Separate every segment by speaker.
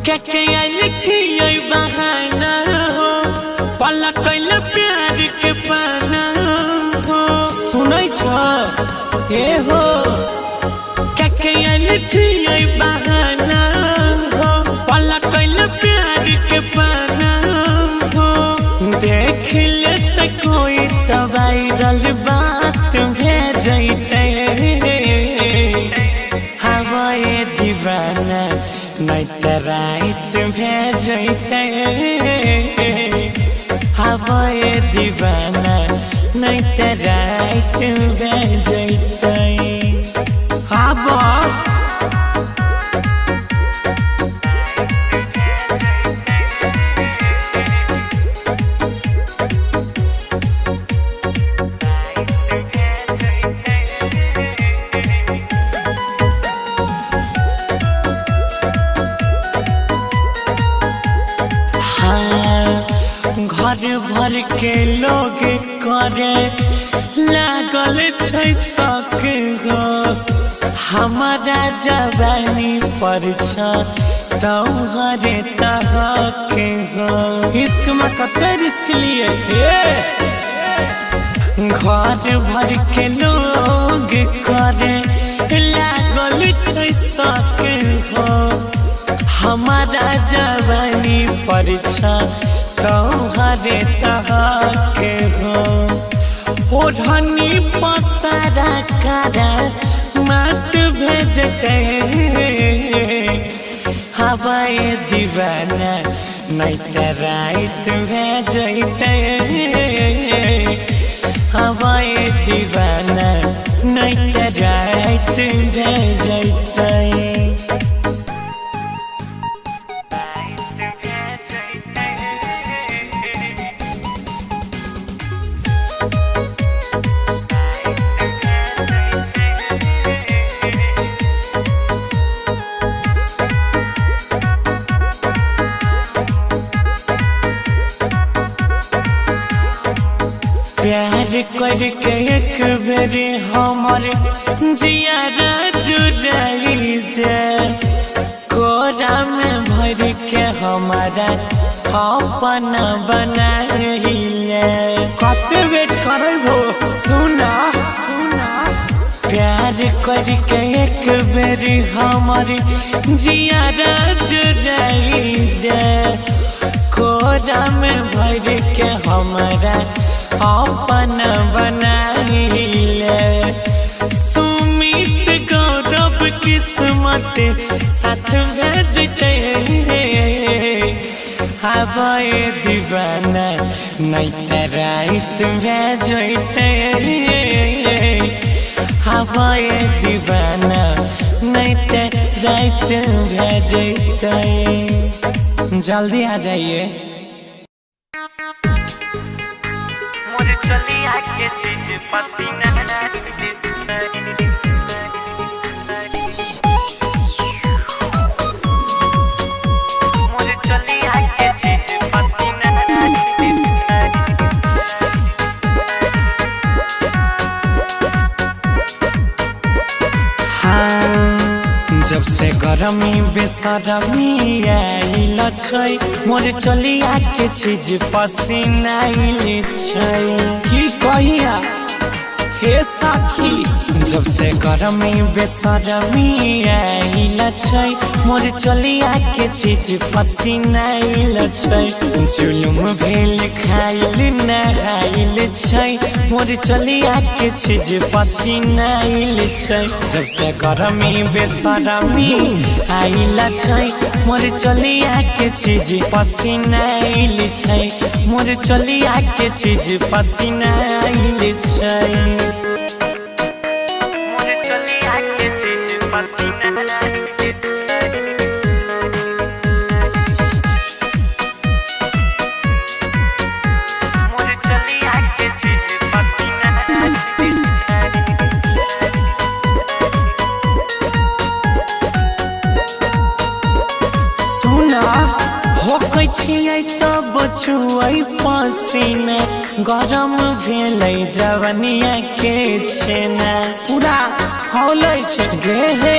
Speaker 1: के आइल छियै बहाना हो पलटल प्यार के पाना हो सुनै छ ए हो के आइल छियै बहाना हो पलटल प्यार के पाना हो देख ले त कोई त वायरल बात भेजैते हवाए दीवाना नहीं त रात भेजैते हवाए दीवाना नहीं त रात भेजैते हवा घर भर के लोग करे लागल छै शक हो हमारा जवानी पर छ तोहरे तहक हो इश्क में कते रिस्क लिए घर भर के लोग करे लागल छै शक हो हमारा जवानी पर छ तोहरे तहके हो ओढ़नी पसारा करा मत भेजते हवाए दीवाना नहीं त रात भेजते हवाए दीवाना नहीं त रात भेजते प्यार करके एक बेर हमर जियारा जुड़ाई दे कोरा में भर के हमारा अपना बनाई ले कते वेट करबो सुना सुना प्यार करके एक बेर हमर जियारा जुड़ाई दे कोरा में भर के हमारा अपन बनाइले सुमित गौरव किस्मत साथ भेजते हवाए दीवाना नहीं त रात भेजते हवाए दीवाना नहीं त रात भेजते जल्दी आ जाइए
Speaker 2: चली आके चीज पसीना मुझे चली आके चीज पसीना
Speaker 1: हाँ जब से गरमी बेसरमी आइल छै मोर चली आके चीज पसीना आइल छै की कहिया हे सखी जब से गरमी बेसरमी आइल छै मोर चली आके चीज पसीना आइल छै जुलुम भेल खाइल नहाइल छै मोर चली आके चीज पसीना आइल छै जब से गरमी बेसरमी आइल छै मोर चली आके चीज पसीना आइल छै मोर चली आके चीज पसीना आइल छै छियै तब छुयै पसीना गरम भेलै जवनिया के छेना पूरा हौलै छै गे हे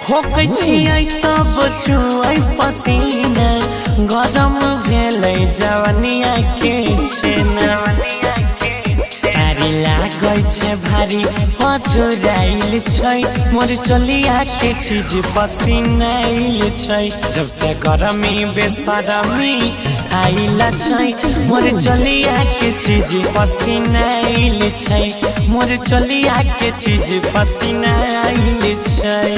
Speaker 1: होकै छियै तब छुयै पसीना गरम भेलै जवनिया के छेना सारी लागै छै भारी हजुराइल छै मोर चलिया के चीज पसीनाइल छै जब से गरमी बेसरमी आइल छै मोर चलिया के चीज पसीनाइल छै मोर चलिया के चीज पसीनाइल छै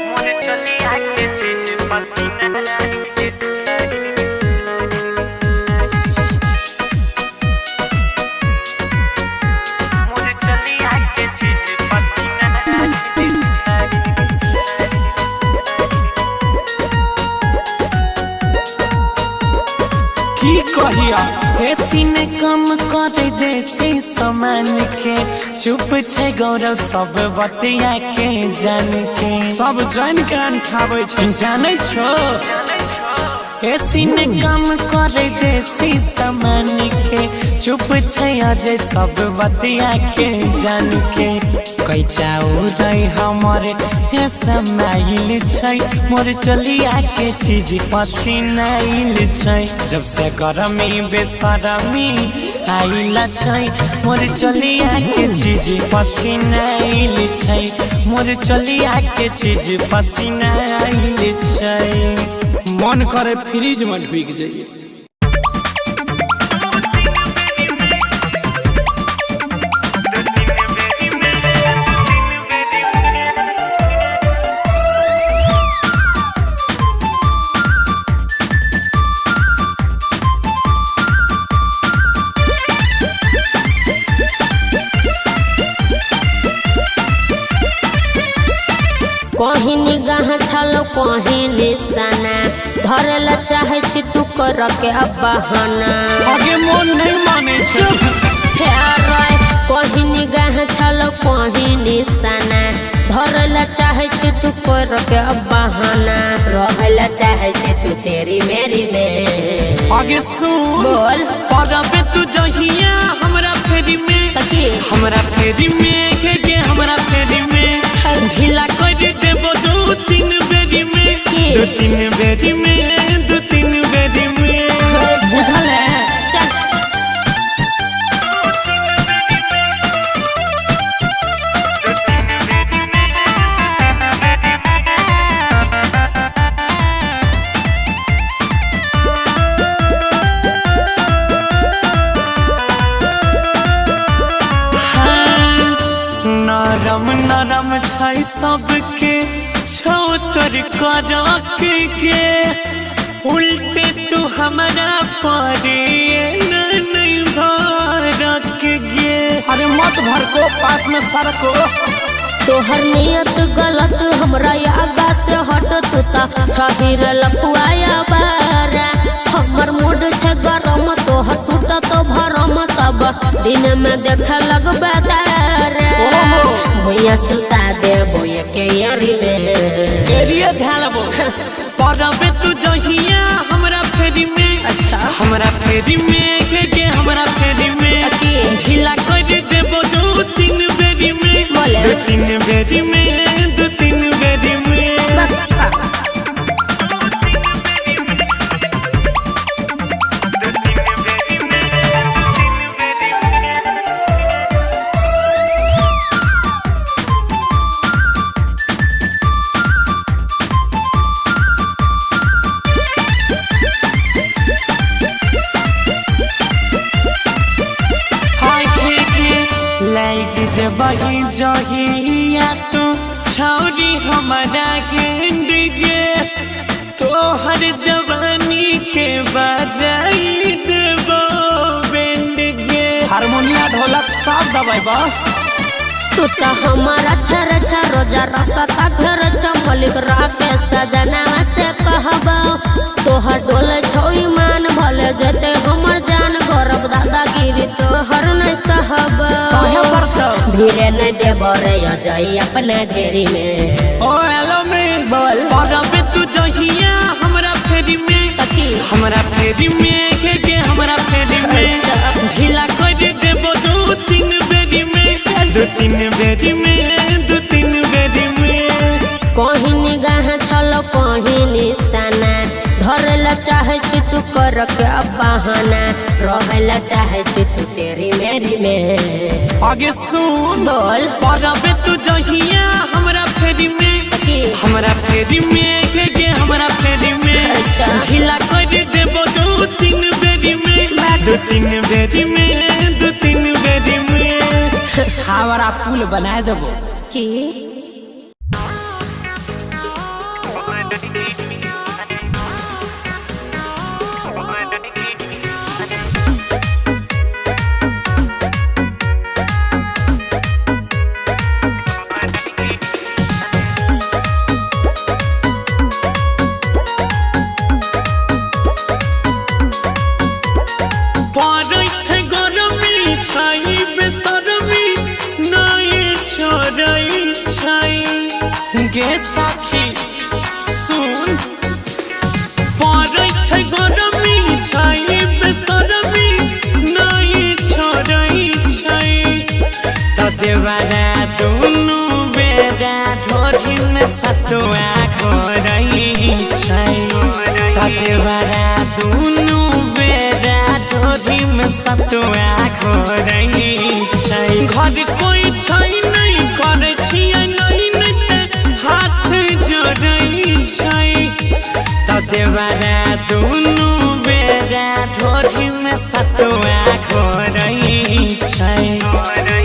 Speaker 2: मोर चलिया के चीज पसीना
Speaker 1: की कहिया एसी ने कम कर देसी सामान के चुप छै गौरव सब बतिया के जान के सब जान के खाबै छै जानै छो एसी ने कम कर देसी सामान के चुप छै अजय सब बतिया के जान के कैचा उड़ै हमर हे समाइल छै मोर चलिया के चीज पसीनाइल छै जब से गरमी बेसरमी आइल छै मोर चलिया के चीज पसीनाइल छै मोर चलिया के चीज पसीनाइल छै मन करे फ्रिज में ढुक जाइए
Speaker 3: कहीं निगाह छलो कहीं निशाना धरेला चाहे छी तू कर के बहाना
Speaker 1: आगे मन नहीं माने
Speaker 3: चुप फेर कहीं निगाह छलो कहीं निशाना धरेला चाहे छी तू कर के बहाना रहेला चाहे छी तू तेरी मेरी में
Speaker 1: आगे सुन
Speaker 3: बोल
Speaker 1: परबे तू जहिया हमरा फेरी में
Speaker 3: तकी
Speaker 1: हमरा फेरी में के हमरा फेरी में ढीला कर देबो दो तीन बेरी में दो तीन बेरी में दो तीन बेरी में बुझल है
Speaker 3: चल
Speaker 1: नरम नरम छै सबके छौतर करक के उल्टे तू हमारा परे नहीं भरक गे अरे मत भर को पास में सरको
Speaker 3: तोहर नियत गलत हमरा आगा से हट तू ता छहिर लफुआया बारा हमर मूड छे गरम तोहर टूटा तो भरम तब दिन में देख लगबे तारा भैया सुता दे बोया के यारी में
Speaker 1: एरिया ध्यान बो परबे तू जहिया हमरा फेरी में
Speaker 3: अच्छा
Speaker 1: हमरा फेरी में के हमरा फेरी में ढीला कर देबो दो तीन बेरी में दो तीन बेरी में दो तीन बेरी में बही जहिया तू छौरी हमारा गेंद गे तोहर जवानी के बजाई देबो बेंड गे हारमोनिया ढोलक सब दबाई बा
Speaker 3: तू तो हमारा छर रोजा रसता घर मलिक राके सजना से कहबो तोहर डोल छौई मान भले जते हमर जान गौरव दादागिरी तोहर नहीं सहब भीरे नहीं देबो रे अजय अपना ढेरी में
Speaker 1: ओ हेलो मिस
Speaker 3: बोल
Speaker 1: परबे तू जहिया हमरा फेरी में
Speaker 3: तकी
Speaker 1: हमरा फेरी में के हमरा फेरी में ढीला कर देबो दो तीन बेरी में दो तीन बेरी में दो तीन बेरी में
Speaker 3: निशाना धरेला चाहे छी तू कर के बहाना रहेला चाहे छी तू तेरी मेरी में
Speaker 1: आगे सुन
Speaker 3: बोल
Speaker 1: परबे तू जहिया हमरा फेरी में
Speaker 3: की
Speaker 1: हमरा फेरी में गे हमरा फेरी में
Speaker 3: अच्छा
Speaker 1: खिला कर देबो दो तीन बेरी में दो तीन बेरी में दो तीन बेरी में हावड़ा पुल बना देबो
Speaker 3: की
Speaker 1: गे साखी सुन पड़ै छै गरमी छै बेसरमी नहीं छोड़ै छै त देवरा दुनु बेरा ढोरी में सतुआ घोरै छै त देवरा दुनु बेरा ढोरी में सतुआ घोरै छै घर कोई छै नहीं करै छियै देवरा दुनु बेरा ढोरी में सतुआ घोरै छै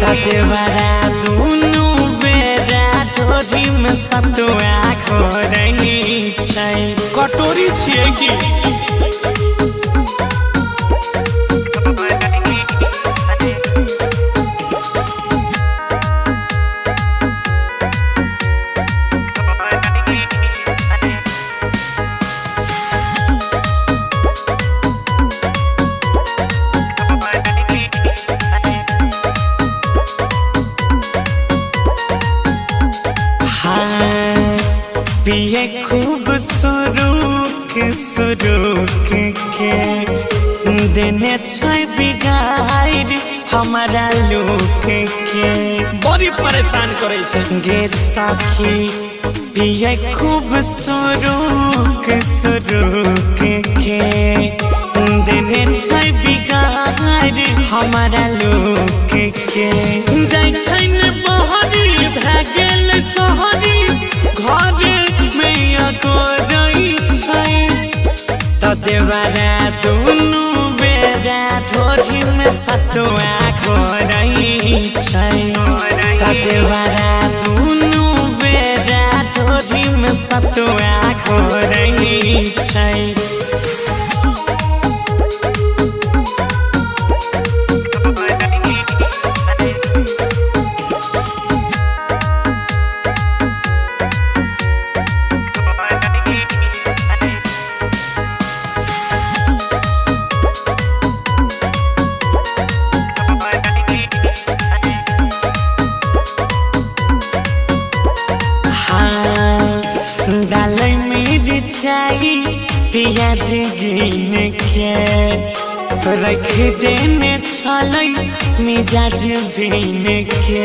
Speaker 1: त देवरा दुनु बेरा ढोरी में सतुआ घोरै छै कटोरी छियै की पिए खूब सुरुक सुरुक के देने छै बिगाड़ हमारा लोक के बड़ी परेशान करे छै गे साखी पिए खूब सुरुक सुरुक के देने छै बिगाड़ हमारा लोक के जाय छै ने बहरी भए गेल शहरी घर त देवरा दुनु बेरा ढोरी में सतुआ घोरै छै त देवरा दुनु बेरा ढोरी में सतुआ घोरै छै प्याज गिन के रख देने छलै मिजाज बीन के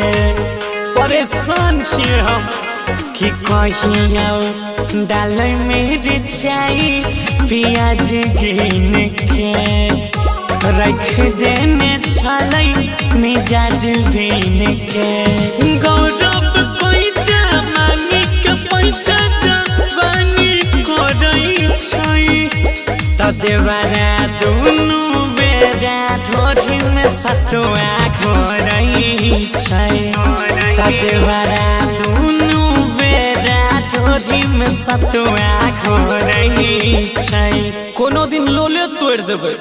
Speaker 1: परेशान छियै हम कि कहियो डालै मिरचाई प्याज गिन के रख देने छलै मिजाज बीन के गौरव पैसा मांगी के पैसा त देवरा दुनु बेरा ढोरी में सतुआ घोरै छै त देवरा दुनु बेरा ढोरी में सतुआ घोरै छै कोनो दिन लोले तोड़ देबै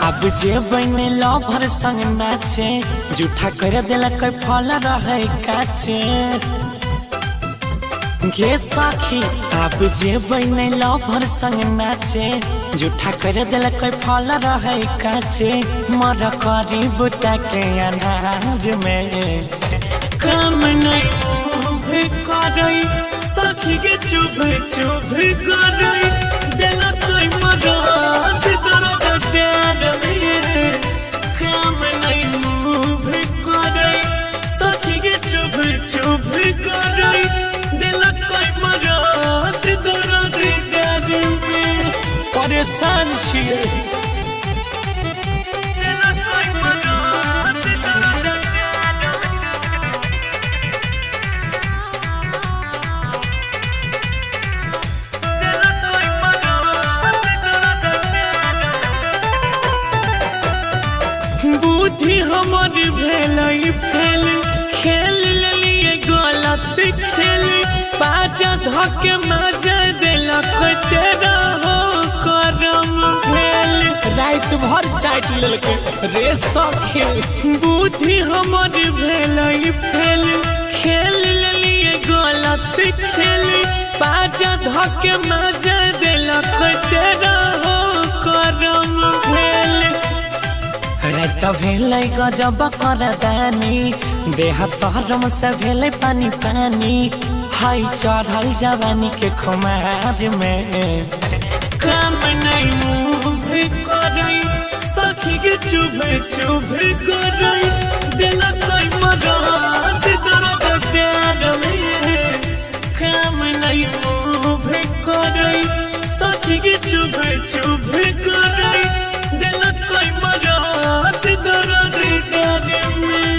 Speaker 1: अब जे बने लवर संग नाचे जूठा कर दिलक फल रहे काचे गे साखी अब जे बने लवर संग नाचे जूठा कर दिलक फल रहे काचे मर करी बुता के अनाज में काम नहीं मुँह करई सखी के चुभ चुभ करई दिल कोई मराठ दर्द प्यार में काम नहीं मुँह करई सखी के चुभ चुभ करई दिल कोई मराठ दर्द प्यार में परेशान छिए बुद्धि हमर भेलई फेल खेल लिए गलत खेल बाजा धके मजा देलक तेरा हो करम भेल रात भर चाट लेलके रे सखे बुद्धि हमर भेलई फेल खेल लिए गलत खेल बाजा धके मजा देलक तेरा हो करम भेल रात भेलै गजब करदानी देह शहरम से भेलै पानी पानी हाय चढ़ल जवानी के खुमार में काम नहीं मुँह करई सखी के चुभ चुभ करई दिल कोई मराठ दर्द प्यार में काम नहीं मुँह करई सखी के चुभ चुभ करई दिल कोई मराठ दर्द प्यार में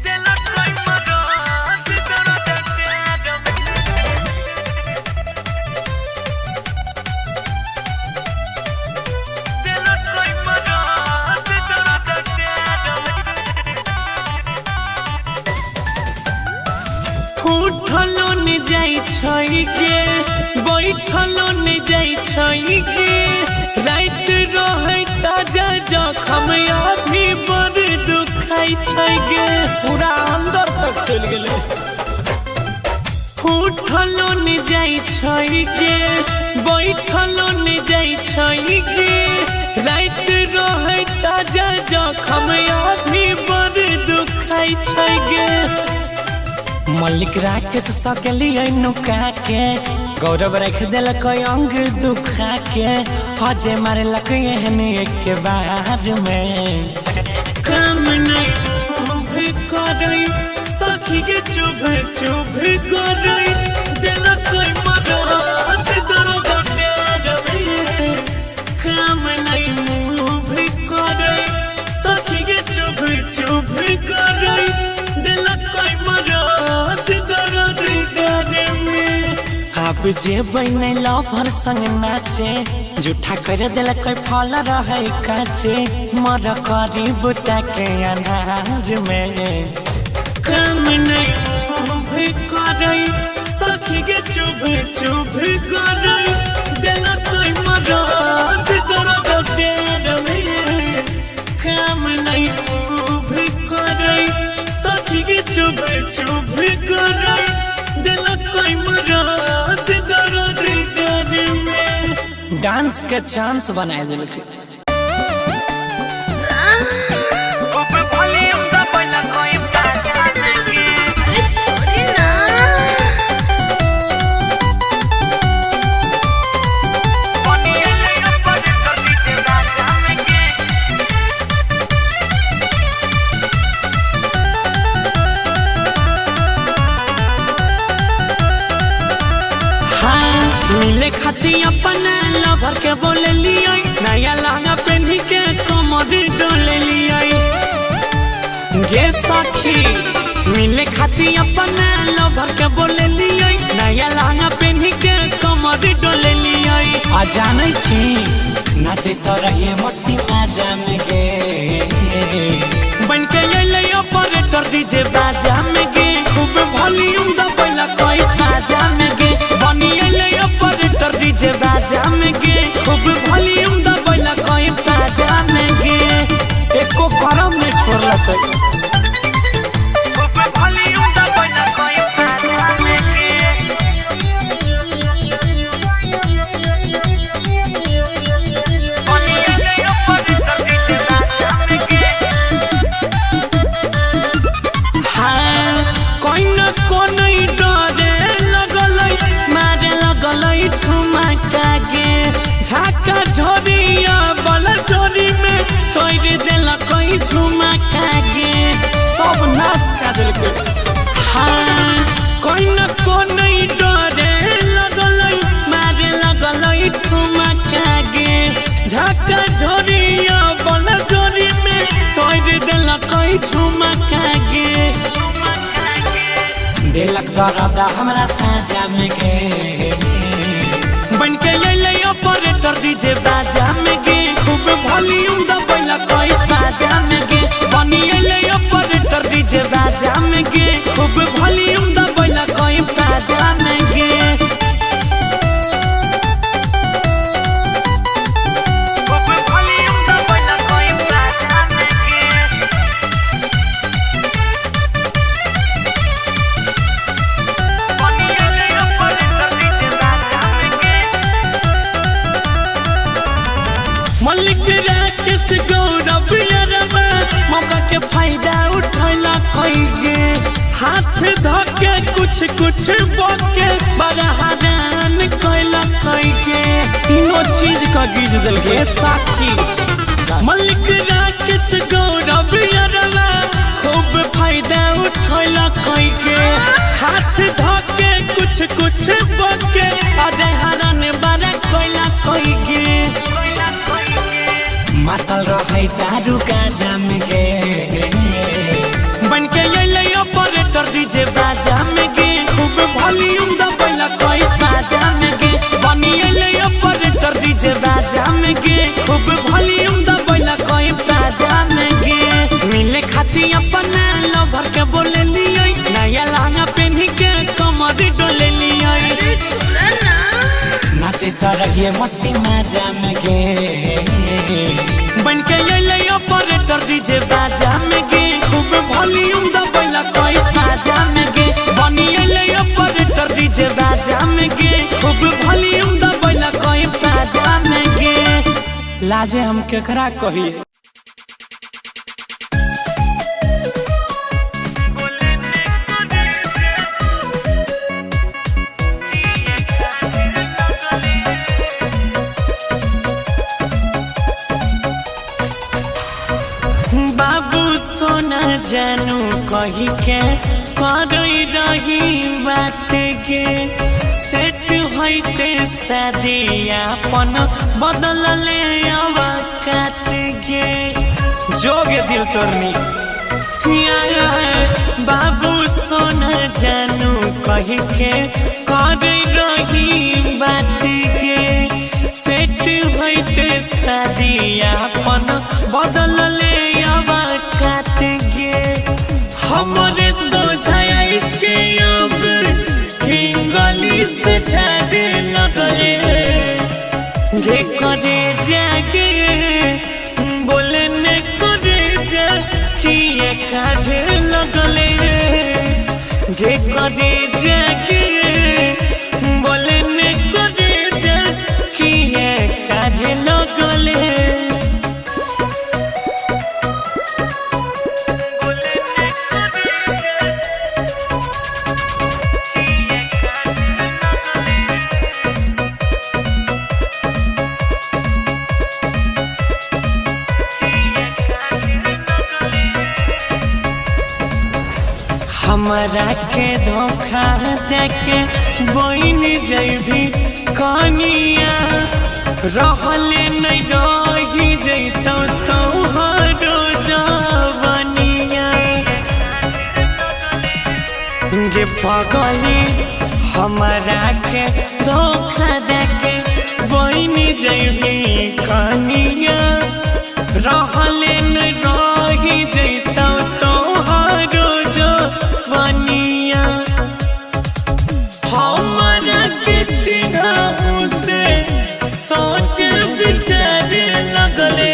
Speaker 1: दिल कोई मराठ दर्द प्यार में दिल कोई मराठ दर्द प्यार में उठलो न जाई छई के बैठलो न जाई छई के रात रहे ताजा जखम अभी बड़ दुखाई छई गे पूरा अंदर तक चल गेले उठलो न जाई छई के बैठलो न जाई छई के रात रहे ताजा जखम अभी बड़ दुखाई छई गे मल्लिक राकेश सकली नुका के गौरव रख दिल कोई अंग दुखा के हजे मारे लक एहन एक बार में काम नहीं मुँह करई सखी के चुभ चुभ करई दिल कोई मराठ दर्द प्यार में काम नहीं मुँह करई सखी के चुभ चुभ करई दिल कोई मराठ दर्द प्यार में आप जे बने लवर संग नाचे झूठा कर दिल कोई फल रहे काचे मर करी बुता के अनार में काम नहीं मुँह करई सखी के चुभ चुभ करई दिल कोई मराठ दर्द प्यार में काम नहीं मुँह करई सखी के चुभ चुभ करई दिल कोई मराठ दर्द प्यार में डांस के चांस बनाए दिल के मिले खाती अपन लवर के बोले लिया नया लहंगा पहनी के कमर डोले लिया गे सखी मिले खाती अपन लवर के बोले लिया नया लहंगा पहनी के कमर डोले लिया आ जाने छी नाचे तो रहिए मस्ती आजा में गे बन के ले ऑपरेटर डीजे बाजा में गे खूब वॉल्यूम दबैला कोई बाजा में गे बनी ले ऑपरेटर डीजे बाजा में गे खूब वॉल्यूम दबैला कोई बाजा में गे एको करम में छोड़ला कोई
Speaker 2: खूब वॉल्यूम दबैला कोई बाजा में गे बनी ले ऑपरेटर डीजे
Speaker 1: जोरिया बन जोरी में तोड़ देला कोई झुमका गे दिलक दर्द हमरा साजा में गे बन के ले ऑपरेटर डीजे बाजा में गे खूब वॉल्यूम दबैला कोई बाजा में गे बनी ले ऑपरेटर डीजे बाजा में गे खूब वॉल्यूम दबैला कोई बाजा में गे मलिक राकेश गौरव यारबा मौका के फायदा उठैला कोई गे हाथ धके कुछ बोके बड़ा हरान कैला कोई गे तीनों चीज का गिज दिल गे साथी मलिक राकेश गौरव यारबा खूब फायदा उठैला कोई गे हाथ धके कुछ बोके अजय हरान बड़ा कैला कोई गे मातल रहे दारू गाजा में गे बन के ले ऑपरेटर डीजे बाजा में गे खूब वॉल्यूम दबैला कोई बाजा में गे बनी ले ऑपरेटर डीजे बाजा में गे खूब वॉल्यूम दबैला कोई बाजा में गे मिले खाती अपना लवर के बोले लियो नया लहंगा पहन के कमर डोले लियो नाचे तरह मस्ती मजा में गे बन के ले ऑपरेटर डीजे बाजा में गे खूब वॉल्यूम दबैला कोई बाजा में गे बनी ले ऑपरेटर डीजे बाजा में गे खूब वॉल्यूम दबैला कोई बाजा में गे लाजे हम केकरा कहिए सोना जानू कही के करई रही बात गे सेट होइते शादिया अपन बदल ले अवकात गे जोगे दिल तोरनी बाबू सोना जानू कही के करई रही बात गे सेट होइते शादिया अपन बदल ले अवकात गे हमरे सोझाई के अब हिंगली से झाड़े लगले गे करे जाके बोलने करे जा किए काढ़े लगले गे करे जाके बोलने करे जा किए काढ़े लगले हमरा के धोखा देके बन जैभी कनिया रहले नहीं रही जैतो तोहरो जवनिया गे पगली हमरा के धोखा देके बन जैभी कनिया रहले नहीं रही जैतो तोहरो बनिया हमारा के चिन्ह से सोच विचार लगले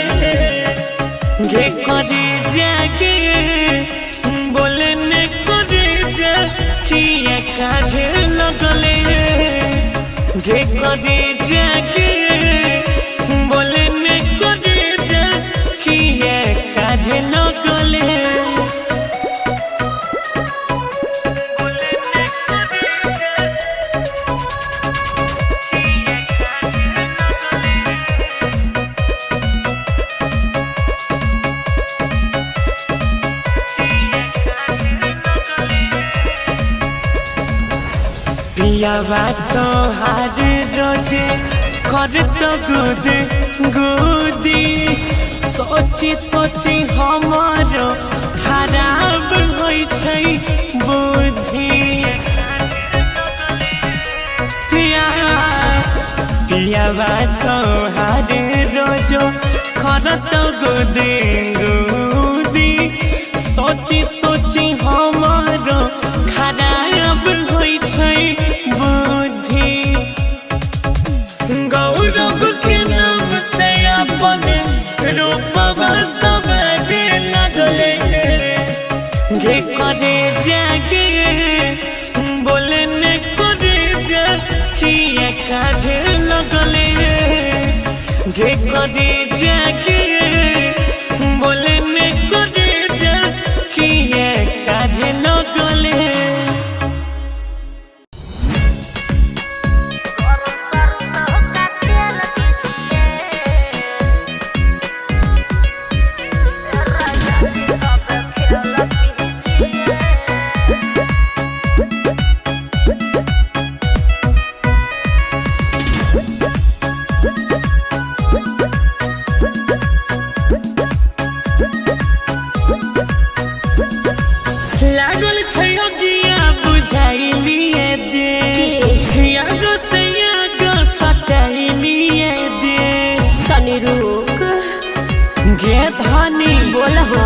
Speaker 1: गे करे जाके बोलने करे जा किए काढ़े लगले गे करे जाके बोलने करे जा किए काढ़े लगले पियावा तोहार रोजे कर तो गुदी सोची सोची हमारो खराब होई छै बुद्धि पियावा तोहारे रोजो करत गुदी गुदी सोची सोची हमारो खराब होई छै बुद्धि गौरव के नाम से अपने रूपवा सवारे लगले गे करे जागे बोलने करे जा किया काढ़े लगले गे करे जागे बोलने करे जा किया काढ़े लगले लागल छै अगिया बुझाइलिए दे यागो से यागो सटाइलिए दे
Speaker 3: तनी रुक
Speaker 1: गे धनी
Speaker 3: बोल हो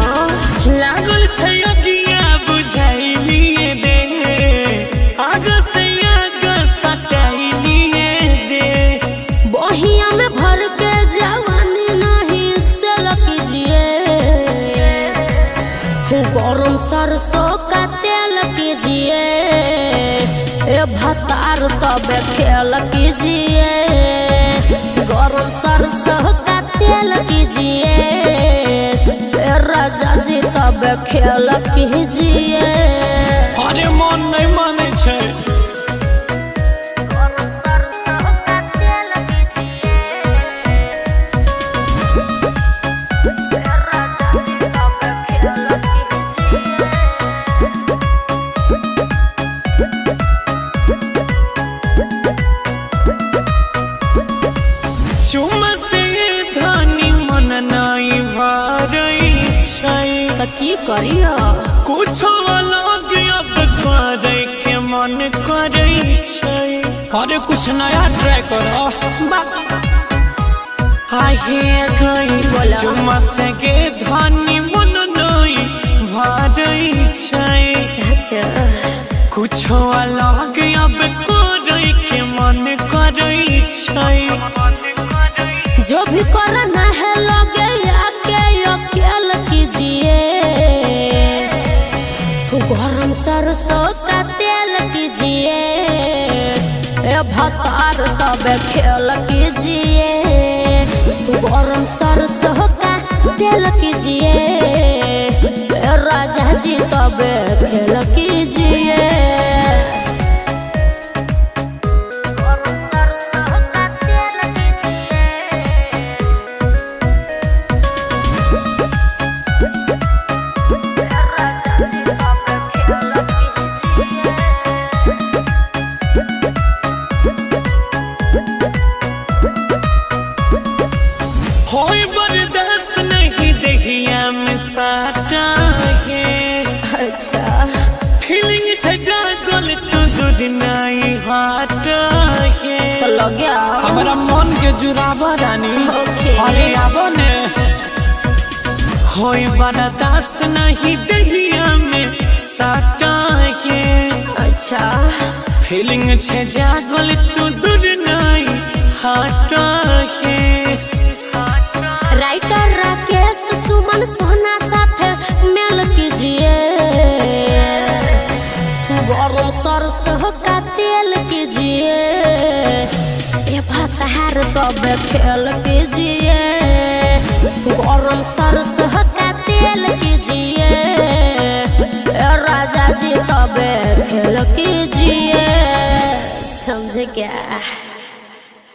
Speaker 1: लागल छै अगिया बुझाइलिए दे आगो से यागो सटाइलिए दे
Speaker 3: बहिया में भर के जवानी नहीं से कीजिए गरम सरसों का तेल कीजिए ए भतार तब खेल कीजिए गरम सरसों का तेल कीजिए ए राजा जी तब खेल कीजिए
Speaker 1: अरे मन नहीं माने छै चुमा से धनी मन नहीं भरई छै
Speaker 3: तो की करियो
Speaker 1: कुछो अलग अब करे के मन करई छै अरे कुछ नया ट्राई करो आहे गई
Speaker 3: बोला।
Speaker 1: चुमा से के धनी मन नहीं भरई छै
Speaker 3: सच
Speaker 1: कुछो अलग अब करे के मन करई छै
Speaker 3: जो भी करना है लगे आके अकेल कीजिए गरम सरसों का तेल कीजिए ए भतार तब खेल कीजिए गरम सरसों का तेल कीजिए ए राजा जी तब खेल कीजिए
Speaker 1: होई बर्दाश्त नहीं देहिया में साटा है
Speaker 3: अच्छा
Speaker 1: फीलिंग छै जागल तू दूर नहीं हटा है
Speaker 3: तो लग गया
Speaker 1: हमारा मन के जुराबा रानी
Speaker 3: ओके।
Speaker 1: अरे आबो ने होई बर्दाश्त नहीं देहिया में साटा है
Speaker 3: अच्छा
Speaker 1: फीलिंग छै जागल तू दूर नहीं हटा है
Speaker 3: राइटर राकेश सुमन सोना साथे मेल कीजिए गरम सरसों का तेल कीजिए ये भतार तब खेल कीजिए गरम सरसों का तेल कीजिए राजा जी तब खेल कीजिए समझ क्या